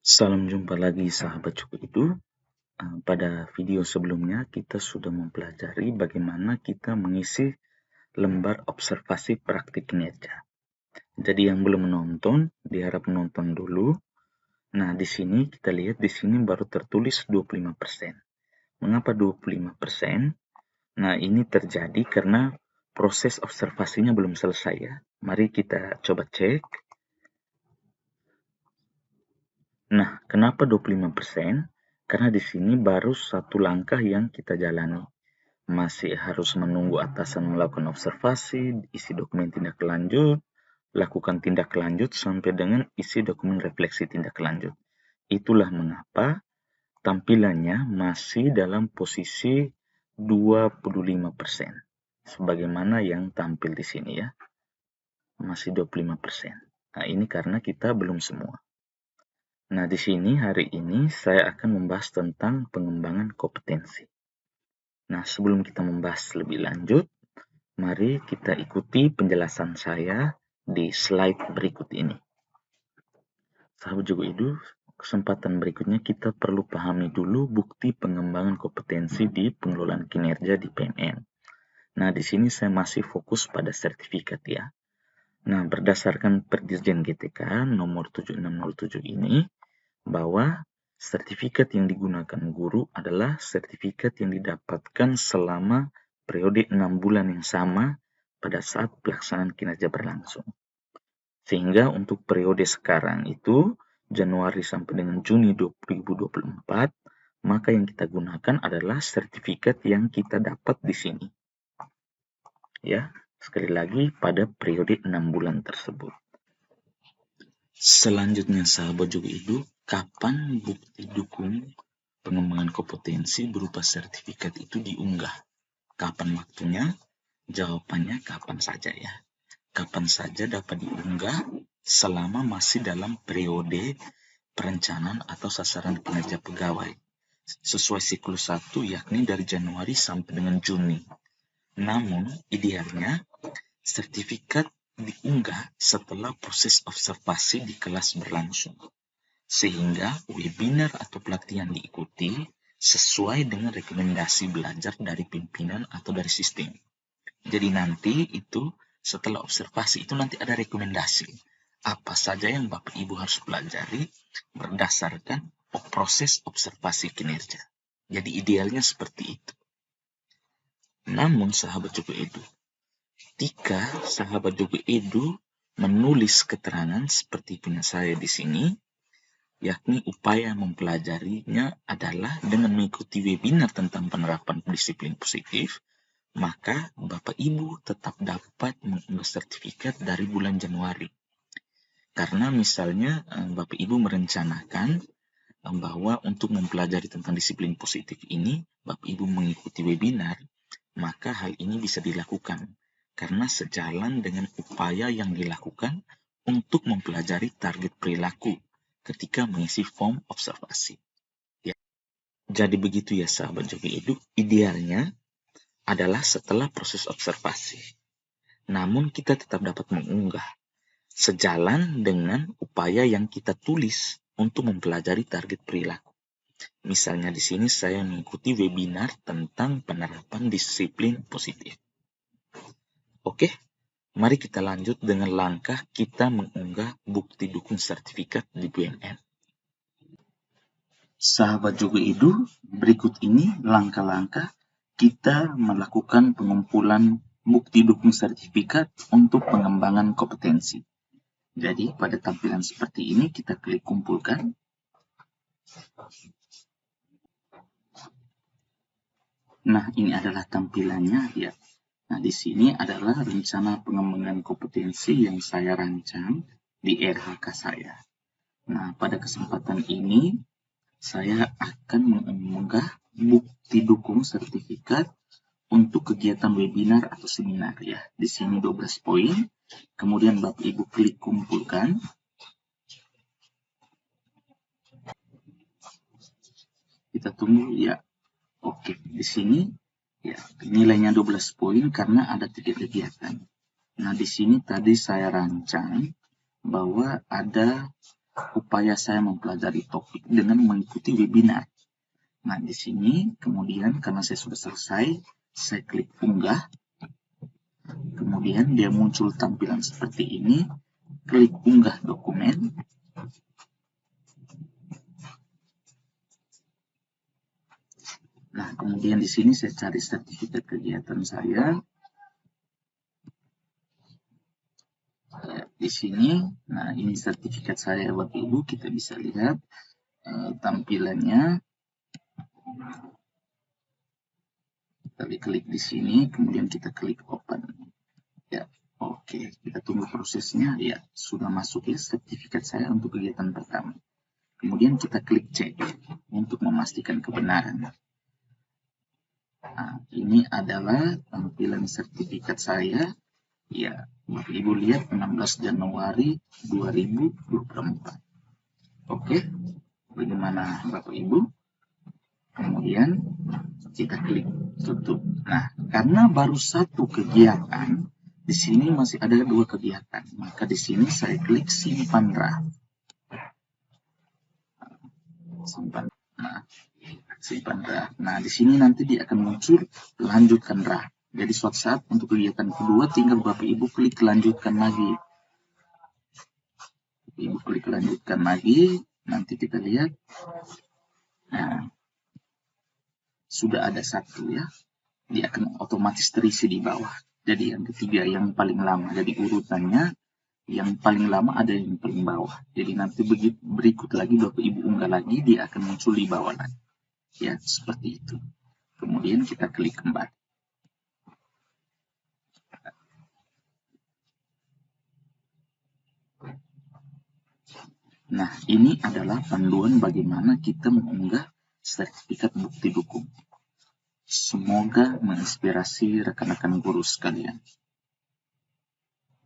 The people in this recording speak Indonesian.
Salam jumpa lagi sahabat Cukup Itu. Pada video sebelumnya kita sudah mempelajari bagaimana kita mengisi lembar observasi praktik kinerja. Jadi yang belum menonton, diharap menonton dulu. Nah, di sini kita lihat di sini baru tertulis 25%. Mengapa 25%? Nah, ini terjadi karena proses observasinya belum selesai ya. Mari kita coba cek. Nah, kenapa 25%? Karena di sini baru satu langkah yang kita jalani. Masih harus menunggu atasan melakukan observasi, isi dokumen tindak lanjut, lakukan tindak lanjut sampai dengan isi dokumen refleksi tindak lanjut. Itulah mengapa tampilannya masih dalam posisi 25%. Sebagaimana yang tampil di sini ya. Masih 25%. Nah, ini karena kita belum semua. Nah, di sini hari ini saya akan membahas tentang pengembangan kompetensi. Nah, sebelum kita membahas lebih lanjut, mari kita ikuti penjelasan saya di slide berikut ini. Sahabat Jogo Idu, kesempatan berikutnya kita perlu pahami dulu bukti pengembangan kompetensi di pengelolaan kinerja di PMN. Nah, di sini saya masih fokus pada sertifikat ya. Nah, berdasarkan Perdirjen GTK nomor 7607 ini, bahwa sertifikat yang digunakan guru adalah sertifikat yang didapatkan selama periode 6 bulan yang sama pada saat pelaksanaan kinerja berlangsung. Sehingga untuk periode sekarang itu, Januari sampai dengan Juni 2024, maka yang kita gunakan adalah sertifikat yang kita dapat di sini. Ya, sekali lagi pada periode 6 bulan tersebut. Selanjutnya sahabat Jogo Idu, kapan bukti dukung pengembangan kompetensi berupa sertifikat itu diunggah? Kapan waktunya? Jawabannya kapan saja ya. Kapan saja dapat diunggah selama masih dalam periode perencanaan atau sasaran kinerja pegawai. Sesuai siklus 1 yakni dari Januari sampai dengan Juni. Namun idealnya sertifikat diunggah setelah proses observasi di kelas berlangsung. Sehingga webinar atau pelatihan diikuti sesuai dengan rekomendasi belajar dari pimpinan atau dari sistem. Jadi nanti itu setelah observasi itu nanti ada rekomendasi. Apa saja yang Bapak Ibu harus pelajari berdasarkan proses observasi kinerja. Jadi idealnya seperti itu. Namun sahabat Jogo Edu, ketika sahabat Jogo Edu menulis keterangan seperti punya saya di sini, yakni upaya mempelajarinya adalah dengan mengikuti webinar tentang penerapan disiplin positif, maka Bapak Ibu tetap dapat mengunggah sertifikat dari bulan Januari. Karena misalnya Bapak Ibu merencanakan bahwa untuk mempelajari tentang disiplin positif ini, Bapak Ibu mengikuti webinar, maka hal ini bisa dilakukan. Karena sejalan dengan upaya yang dilakukan untuk mempelajari target perilaku ketika mengisi form observasi. Ya. Jadi begitu ya sahabat Jogo Edu, idealnya adalah setelah proses observasi. Namun kita tetap dapat mengunggah sejalan dengan upaya yang kita tulis untuk mempelajari target perilaku. Misalnya di sini saya mengikuti webinar tentang penerapan disiplin positif. Oke, mari kita lanjut dengan langkah kita mengunggah bukti dukung sertifikat di BUMN. Sahabat Jogo Edu, berikut ini langkah-langkah kita melakukan pengumpulan bukti dukung sertifikat untuk pengembangan kompetensi. Jadi pada tampilan seperti ini kita klik kumpulkan. Nah, ini adalah tampilannya ya. Nah, di sini adalah rencana pengembangan kompetensi yang saya rancang di RHK saya. Nah, pada kesempatan ini saya akan mengunggah bukti dukung sertifikat untuk kegiatan webinar atau seminar ya. Di sini 12 poin. Kemudian Bapak Ibu klik kumpulkan. Kita tunggu ya. Oke, di sini ya nilainya 12 poin karena ada 3 kegiatan. Nah, di sini tadi saya rancang bahwa ada upaya saya mempelajari topik dengan mengikuti webinar. Nah, di sini kemudian karena saya sudah selesai, saya klik unggah. Kemudian dia muncul tampilan seperti ini. Klik unggah dokumen. Nah, kemudian di sini saya cari sertifikat kegiatan saya. Di sini, nah ini sertifikat saya Bapak Ibu, kita bisa lihat tampilannya. Kita klik di sini, kemudian kita klik open. Ya, oke, kita tunggu prosesnya. Ya, sudah masuk ya sertifikat saya untuk kegiatan pertama. Kemudian kita klik cek untuk memastikan kebenaran. Nah, ini adalah tampilan sertifikat saya. Ya, Bapak Ibu lihat 16 Januari 2024. Oke, bagaimana Bapak Ibu? Kemudian kita klik tutup. Nah, karena baru satu kegiatan, di sini masih ada 2 kegiatan. Maka di sini saya klik simpan draft. Simpan draft. Nah, di sini nanti dia akan muncul lanjutkan draft. Jadi suatu saat untuk kegiatan kedua tinggal Bapak Ibu klik lanjutkan lagi. Ibu klik lanjutkan lagi. Nanti kita lihat. Nah, sudah ada satu ya. Dia akan otomatis terisi di bawah. Jadi yang ketiga yang paling lama. Jadi urutannya yang paling lama ada yang paling bawah. Jadi nanti berikut lagi Bapak Ibu unggah lagi, dia akan muncul di bawah lagi. Ya, seperti itu. Kemudian kita klik kembali. Nah, ini adalah panduan bagaimana kita mengunggah sertifikat bukti dukung. Semoga menginspirasi rekan-rekan guru sekalian.